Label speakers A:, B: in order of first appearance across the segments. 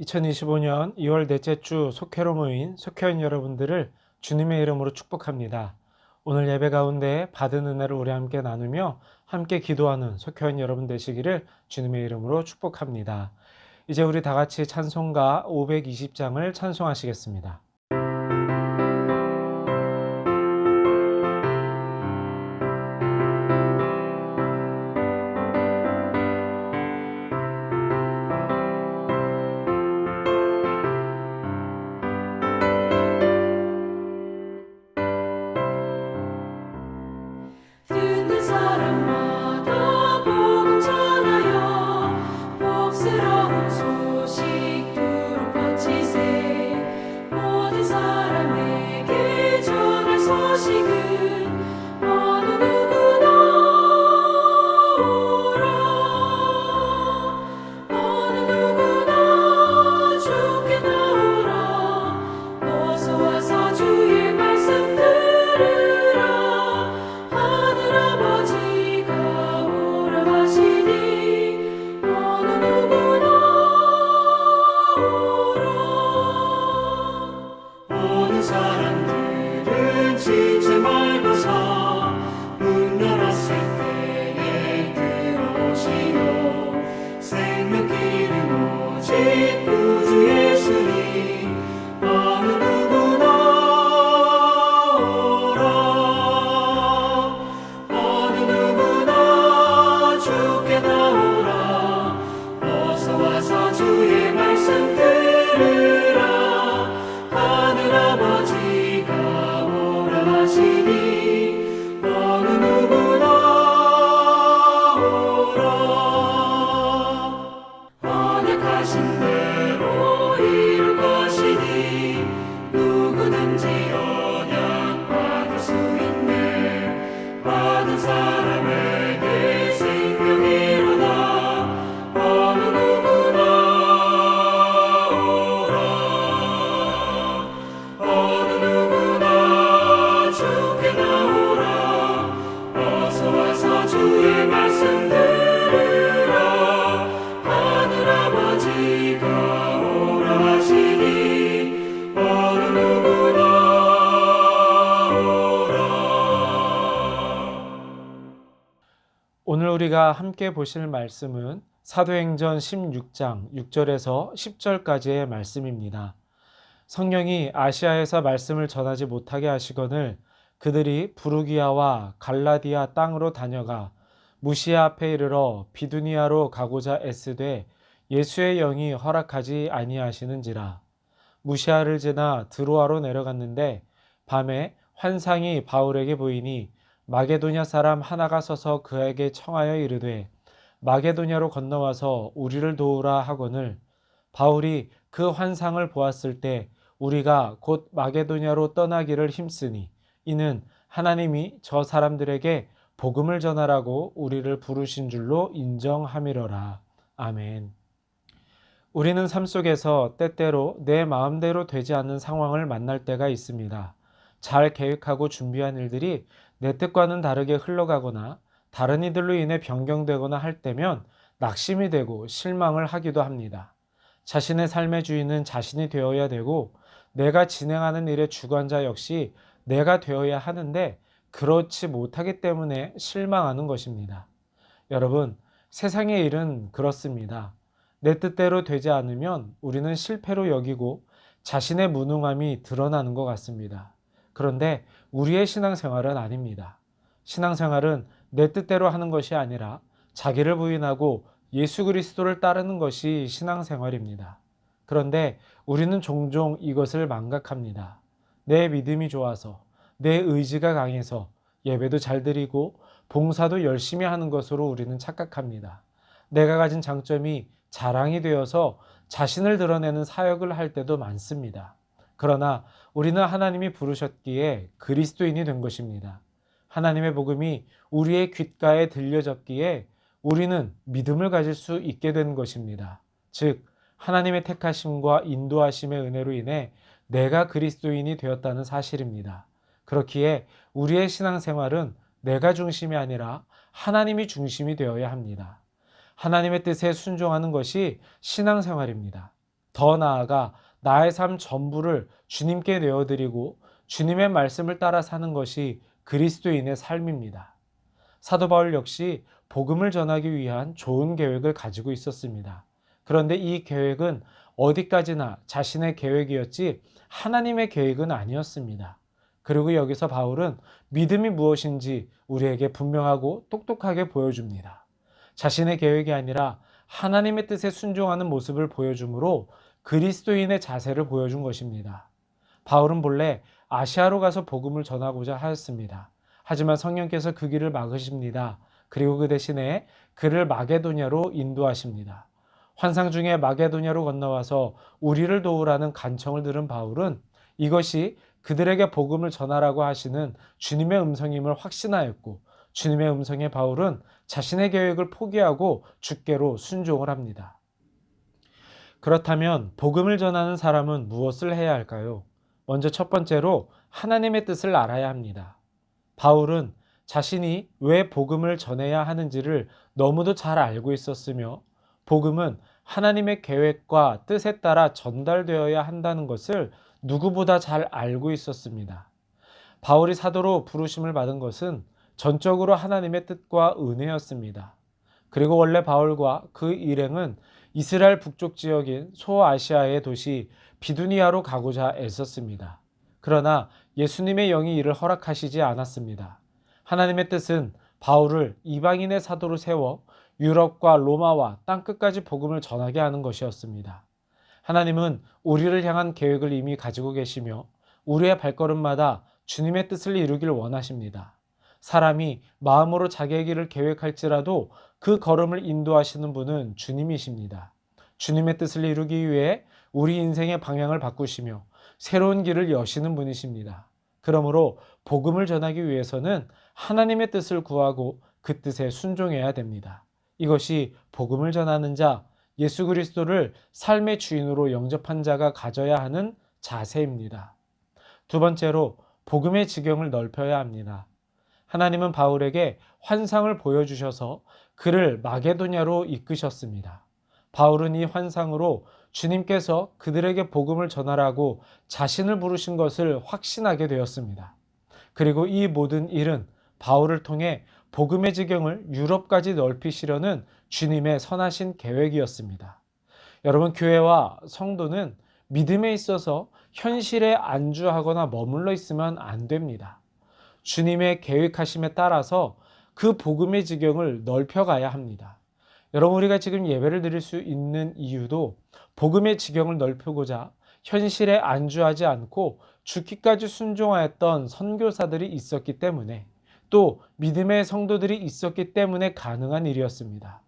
A: 2025년 2월 넷째 주 속회로 모인 속회원 여러분들을 주님의 이름으로 축복합니다. 오늘 예배 가운데 받은 은혜를 우리 함께 나누며 함께 기도하는 속회원 여러분 되시기를 주님의 이름으로 축복합니다. 이제 우리 다 같이 찬송가 520장을 찬송하시겠습니다.
B: 듣는 사람마다 복음 전하여 복스러운 소식 두루 퍼지세. 모든 사람에게 전할 소식은 어느 누구나 오라. 어느 누구나 주께 나오라. 어서 와서 주의 말씀 들으라. 하늘 아버지가 오라 하시니 어느 누구나 오라.
C: 모든 사람들은 지체 말고서 문 열었을 때에 들어오시오. 생명길은 오직 구주 예수니 어느 누구나 오라. 어느 누구나 주께 나오라. 어서 와서 주의 말씀 들으라. 하늘 아버지가 오라 하시니 어느 누구나 오라. 언약하신 대로 이룰 것이니 누구든지 언약 받을 수 있네. 받은 사람에게 생명이로다. 어느 누구나 오라. 어느 누구나 주께 나오라. 어서 와서 주의 말씀 들으라. 하늘 아버지가 오라 하시니 어느 누구나 오라.
A: 오늘 우리가 함께 보실 말씀은 사도행전 16장 6절에서 10절까지의 말씀입니다. 성령이 아시아에서 말씀을 전하지 못하게 하시거늘 그들이 부르기아와 갈라디아 땅으로 다녀가 무시아 앞에 이르러 비두니아로 가고자 애쓰되 예수의 영이 허락하지 아니하시는지라. 무시아를 지나 드로아로 내려갔는데 밤에 환상이 바울에게 보이니 마게도냐 사람 하나가 서서 그에게 청하여 이르되 마게도냐로 건너와서 우리를 도우라 하거늘 바울이 그 환상을 보았을 때 우리가 곧 마게도냐로 떠나기를 힘쓰니 이는 하나님이 저 사람들에게 복음을 전하라고 우리를 부르신 줄로 인정함이로라. 아멘. 우리는 삶 속에서 때때로 내 마음대로 되지 않는 상황을 만날 때가 있습니다. 잘 계획하고 준비한 일들이 내 뜻과는 다르게 흘러가거나 다른 이들로 인해 변경되거나 할 때면 낙심이 되고 실망을 하기도 합니다. 자신의 삶의 주인은 자신이 되어야 되고 내가 진행하는 일의 주관자 역시 내가 되어야 하는데 그렇지 못하기 때문에 실망하는 것입니다. 여러분, 세상의 일은 그렇습니다. 내 뜻대로 되지 않으면 우리는 실패로 여기고 자신의 무능함이 드러나는 것 같습니다. 그런데 우리의 신앙생활은 아닙니다. 신앙생활은 내 뜻대로 하는 것이 아니라 자기를 부인하고 예수 그리스도를 따르는 것이 신앙생활입니다. 그런데 우리는 종종 이것을 망각합니다. 내 믿음이 좋아서, 내 의지가 강해서 예배도 잘 드리고 봉사도 열심히 하는 것으로 우리는 착각합니다. 내가 가진 장점이 자랑이 되어서 자신을 드러내는 사역을 할 때도 많습니다. 그러나 우리는 하나님이 부르셨기에 그리스도인이 된 것입니다. 하나님의 복음이 우리의 귓가에 들려졌기에 우리는 믿음을 가질 수 있게 된 것입니다. 즉, 하나님의 택하심과 인도하심의 은혜로 인해 내가 그리스도인이 되었다는 사실입니다. 그렇기에 우리의 신앙생활은 내가 중심이 아니라 하나님이 중심이 되어야 합니다. 하나님의 뜻에 순종하는 것이 신앙생활입니다. 더 나아가 나의 삶 전부를 주님께 내어드리고 주님의 말씀을 따라 사는 것이 그리스도인의 삶입니다. 사도 바울 역시 복음을 전하기 위한 좋은 계획을 가지고 있었습니다. 그런데 이 계획은 어디까지나 자신의 계획이었지 하나님의 계획은 아니었습니다. 그리고 여기서 바울은 믿음이 무엇인지 우리에게 분명하고 똑똑하게 보여줍니다. 자신의 계획이 아니라 하나님의 뜻에 순종하는 모습을 보여주므로 그리스도인의 자세를 보여준 것입니다. 바울은 본래 아시아로 가서 복음을 전하고자 하였습니다. 하지만 성령께서 그 길을 막으십니다. 그리고 그 대신에 그를 마게도냐로 인도하십니다. 환상 중에 마게도냐로 건너와서 우리를 도우라는 간청을 들은 바울은 이것이 그들에게 복음을 전하라고 하시는 주님의 음성임을 확신하였고, 주님의 음성에 바울은 자신의 계획을 포기하고 주께로 순종을 합니다. 그렇다면 복음을 전하는 사람은 무엇을 해야 할까요? 먼저 첫 번째로 하나님의 뜻을 알아야 합니다. 바울은 자신이 왜 복음을 전해야 하는지를 너무도 잘 알고 있었으며, 복음은 하나님의 계획과 뜻에 따라 전달되어야 한다는 것을 누구보다 잘 알고 있었습니다. 바울이 사도로 부르심을 받은 것은 전적으로 하나님의 뜻과 은혜였습니다. 그리고 원래 바울과 그 일행은 이스라엘 북쪽 지역인 소아시아의 도시 비두니아로 가고자 애썼습니다. 그러나 예수님의 영이 이를 허락하시지 않았습니다. 하나님의 뜻은 바울을 이방인의 사도로 세워 유럽과 로마와 땅끝까지 복음을 전하게 하는 것이었습니다. 하나님은 우리를 향한 계획을 이미 가지고 계시며 우리의 발걸음마다 주님의 뜻을 이루길 원하십니다. 사람이 마음으로 자기의 길을 계획할지라도 그 걸음을 인도하시는 분은 주님이십니다. 주님의 뜻을 이루기 위해 우리 인생의 방향을 바꾸시며 새로운 길을 여시는 분이십니다. 그러므로 복음을 전하기 위해서는 하나님의 뜻을 구하고 그 뜻에 순종해야 됩니다. 이것이 복음을 전하는 자, 예수 그리스도를 삶의 주인으로 영접한 자가 가져야 하는 자세입니다. 두 번째로 복음의 지경을 넓혀야 합니다. 하나님은 바울에게 환상을 보여주셔서 그를 마게도냐로 이끄셨습니다. 바울은 이 환상으로 주님께서 그들에게 복음을 전하라고 자신을 부르신 것을 확신하게 되었습니다. 그리고 이 모든 일은 바울을 통해 복음의 지경을 유럽까지 넓히시려는 주님의 선하신 계획이었습니다. 여러분, 교회와 성도는 믿음에 있어서 현실에 안주하거나 머물러 있으면 안 됩니다. 주님의 계획하심에 따라서 그 복음의 지경을 넓혀가야 합니다. 여러분, 우리가 지금 예배를 드릴 수 있는 이유도 복음의 지경을 넓히고자 현실에 안주하지 않고 죽기까지 순종하였던 선교사들이 있었기 때문에, 또 믿음의 성도들이 있었기 때문에 가능한 일이었습니다.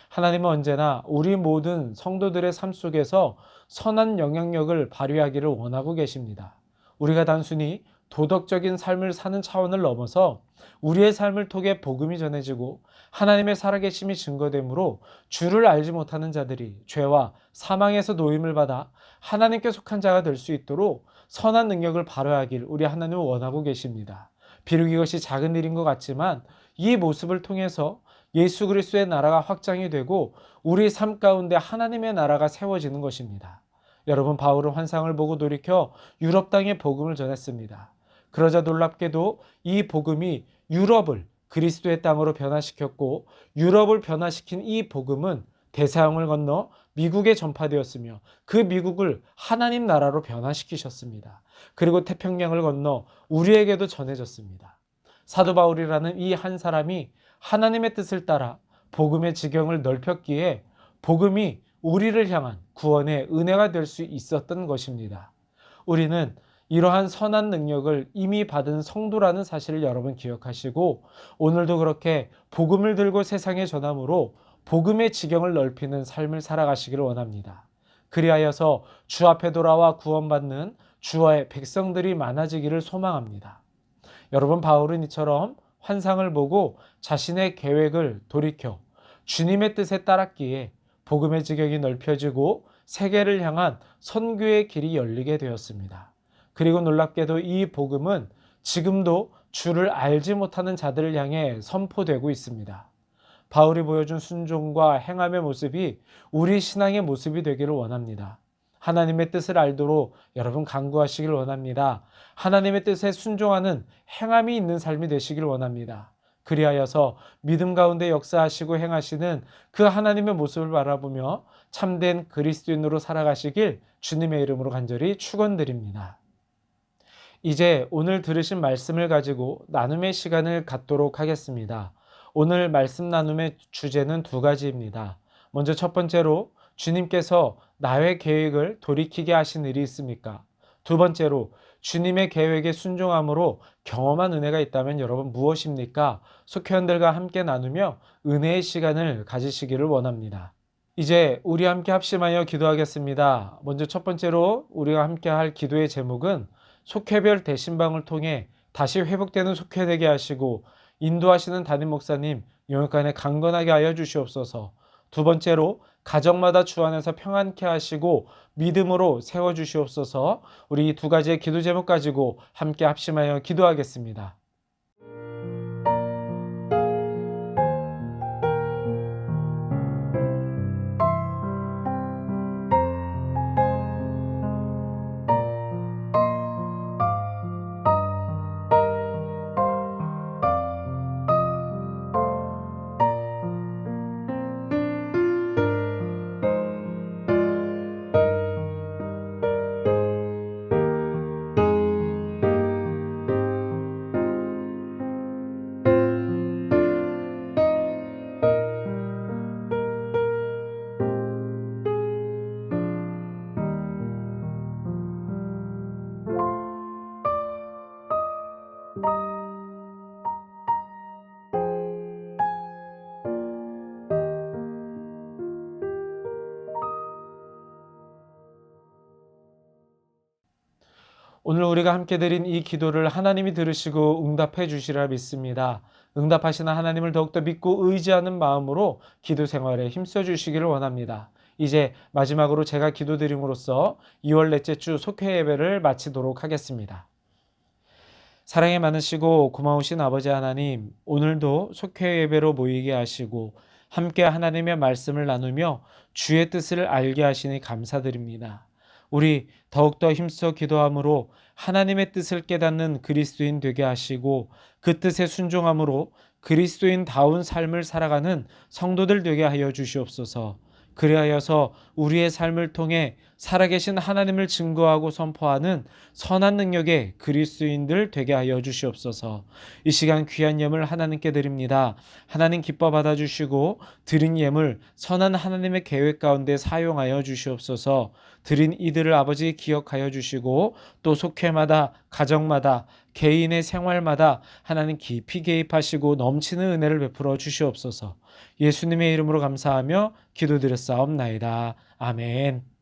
A: 하나님은 언제나 우리 모든 성도들의 삶 속에서 선한 영향력을 발휘하기를 원하고 계십니다. 우리가 단순히 도덕적인 삶을 사는 차원을 넘어서 우리의 삶을 통해 복음이 전해지고 하나님의 살아계심이 증거되므로 주를 알지 못하는 자들이 죄와 사망에서 노임을 받아 하나님께 속한 자가 될 수 있도록 선한 능력을 발휘하길 우리 하나님은 원하고 계십니다. 비록 이것이 작은 일인 것 같지만 이 모습을 통해서 예수 그리스도의 나라가 확장이 되고 우리 삶 가운데 하나님의 나라가 세워지는 것입니다. 여러분, 바울은 환상을 보고 돌이켜 유럽 땅에 복음을 전했습니다. 그러자 놀랍게도 이 복음이 유럽을 그리스도의 땅으로 변화시켰고, 유럽을 변화시킨 이 복음은 대서양을 건너 미국에 전파되었으며 그 미국을 하나님 나라로 변화시키셨습니다. 그리고 태평양을 건너 우리에게도 전해졌습니다. 사도 바울이라는 이 한 사람이 하나님의 뜻을 따라 복음의 지경을 넓혔기에 복음이 우리를 향한 구원의 은혜가 될 수 있었던 것입니다. 우리는 이러한 선한 능력을 이미 받은 성도라는 사실을 여러분 기억하시고, 오늘도 그렇게 복음을 들고 세상에 전함으로 복음의 지경을 넓히는 삶을 살아가시기를 원합니다. 그리하여서 주 앞에 돌아와 구원받는 주의 백성들이 많아지기를 소망합니다. 여러분, 바울은 이처럼 환상을 보고 자신의 계획을 돌이켜 주님의 뜻에 따랐기에 복음의 지경이 넓혀지고 세계를 향한 선교의 길이 열리게 되었습니다. 그리고 놀랍게도 이 복음은 지금도 주를 알지 못하는 자들을 향해 선포되고 있습니다. 바울이 보여준 순종과 행함의 모습이 우리 신앙의 모습이 되기를 원합니다. 하나님의 뜻을 알도록 여러분 간구하시길 원합니다. 하나님의 뜻에 순종하는 행함이 있는 삶이 되시길 원합니다. 그리하여서 믿음 가운데 역사하시고 행하시는 그 하나님의 모습을 바라보며 참된 그리스도인으로 살아가시길 주님의 이름으로 간절히 축원드립니다. 이제 오늘 들으신 말씀을 가지고 나눔의 시간을 갖도록 하겠습니다. 오늘 말씀 나눔의 주제는 두 가지입니다. 먼저 첫 번째로 주님께서 나의 계획을 돌이키게 하신 일이 있습니까? 두 번째로 주님의 계획에 순종함으로 경험한 은혜가 있다면 여러분 무엇입니까? 속회원들과 함께 나누며 은혜의 시간을 가지시기를 원합니다. 이제 우리 함께 합심하여 기도하겠습니다. 먼저 첫 번째로 우리가 함께 할 기도의 제목은 속회별 대신방을 통해 다시 회복되는 속회 되게 하시고 인도하시는 담임 목사님 영역 간에 강건하게 하여 주시옵소서. 두 번째로 가정마다 주 안에서 평안케 하시고 믿음으로 세워주시옵소서. 우리 이 두 가지의 기도 제목 가지고 함께 합심하여 기도하겠습니다. 오늘 우리가 함께 드린 이 기도를 하나님이 들으시고 응답해 주시리라 믿습니다. 응답하시는 하나님을 더욱더 믿고 의지하는 마음으로 기도 생활에 힘써 주시기를 원합니다. 이제 마지막으로 제가 기도드림으로써 2월 넷째 주 속회 예배를 마치도록 하겠습니다. 사랑이 많으시고 고마우신 아버지 하나님, 오늘도 속회 예배로 모이게 하시고 함께 하나님의 말씀을 나누며 주의 뜻을 알게 하시니 감사드립니다. 우리 더욱더 힘써 기도함으로 하나님의 뜻을 깨닫는 그리스도인 되게 하시고 그 뜻에 순종함으로 그리스도인다운 삶을 살아가는 성도들 되게 하여 주시옵소서. 그리하여서 우리의 삶을 통해 살아계신 하나님을 증거하고 선포하는 선한 능력의 그리스도인들 되게 하여 주시옵소서. 이 시간 귀한 예물 하나님께 드립니다. 하나님 기뻐 받아주시고 드린 예물 선한 하나님의 계획 가운데 사용하여 주시옵소서. 드린 이들을 아버지 기억하여 주시고 또 속회마다 가정마다 개인의 생활마다 하나님 깊이 개입하시고 넘치는 은혜를 베풀어 주시옵소서. 예수님의 이름으로 감사하며 기도드렸사옵나이다. 아멘.